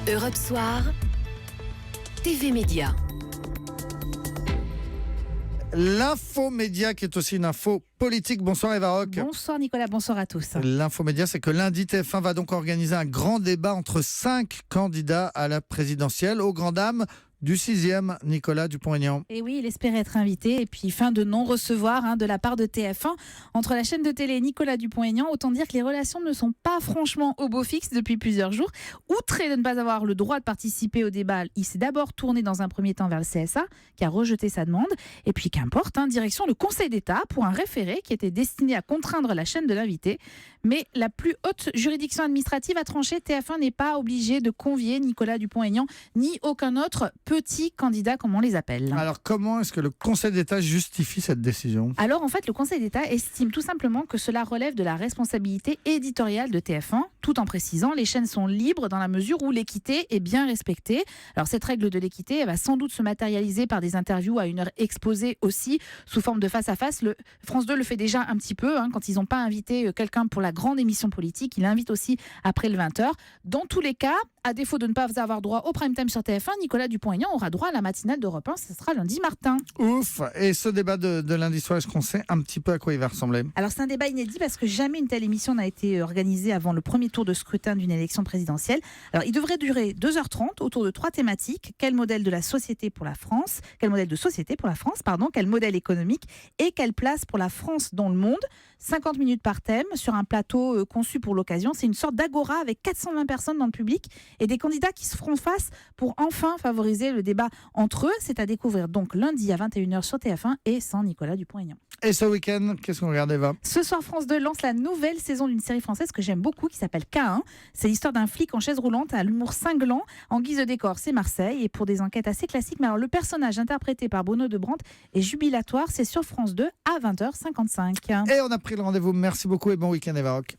Europe Soir, TV Média. L'infomédia qui est aussi une info politique. Bonsoir Eva Rock. Bonsoir Nicolas, bonsoir à tous. L'infomédia, c'est que lundi, TF1 va donc organiser un grand débat entre 5 candidats à la présidentielle, aux grandes dames du 6e, Nicolas Dupont-Aignan. Et oui, il espérait être invité, et puis fin de non-recevoir de la part de TF1. Entre la chaîne de télé Nicolas Dupont-Aignan, autant dire que les relations ne sont pas franchement au beau fixe depuis plusieurs jours. Outré de ne pas avoir le droit de participer au débat, il s'est d'abord tourné dans un premier temps vers le CSA, qui a rejeté sa demande. Et puis qu'importe, direction le Conseil d'État pour un référé qui était destiné à contraindre la chaîne de l'inviter. Mais la plus haute juridiction administrative a tranché, TF1 n'est pas obligé de convier Nicolas Dupont-Aignan ni aucun autre petit candidat, comme on les appelle. Alors comment est-ce que le Conseil d'État justifie cette décision ? Alors en fait, le Conseil d'État estime tout simplement que cela relève de la responsabilité éditoriale de TF1, tout en précisant les chaînes sont libres dans la mesure où l'équité est bien respectée. Alors cette règle de l'équité, elle va sans doute se matérialiser par des interviews à une heure exposée aussi, sous forme de face-à-face. France 2 le fait déjà un petit peu, quand ils n'ont pas invité quelqu'un pour la grande émission politique, ils l'invitent aussi après le 20h. Dans tous les cas, à défaut de ne pas avoir droit au prime time sur TF1, Nicolas Dupont-Aignan aura droit à la matinale d'Europe 1, ce sera lundi matin. Ouf. Et ce débat de lundi soir, est-ce qu'on sait un petit peu à quoi il va ressembler ? Alors c'est un débat inédit parce que jamais une telle émission n'a été organisée avant le premier tour de scrutin d'une élection présidentielle. Alors il devrait durer 2h30 autour de 3 thématiques. Quel modèle de société pour la France, quel modèle économique et quelle place pour la France dans le monde. 50 minutes par thème sur un plateau conçu pour l'occasion. C'est une sorte d'agora avec 420 personnes dans le public et des candidats qui se feront face pour enfin favoriser le débat entre eux. C'est à découvrir donc lundi à 21h sur TF1 et sans Nicolas Dupont-Aignan. Et ce week-end, qu'est-ce qu'on regarde, Eva ? Ce soir, France 2 lance la nouvelle saison d'une série française que j'aime beaucoup qui s'appelle K1. C'est l'histoire d'un flic en chaise roulante à l'humour cinglant. En guise de décor, c'est Marseille et pour des enquêtes assez classiques. Mais alors le personnage interprété par Bruno De Brandt est jubilatoire. C'est sur France 2 à 20h55. Et on a pris le rendez-vous. Merci beaucoup et bon week-end, Eva Rock.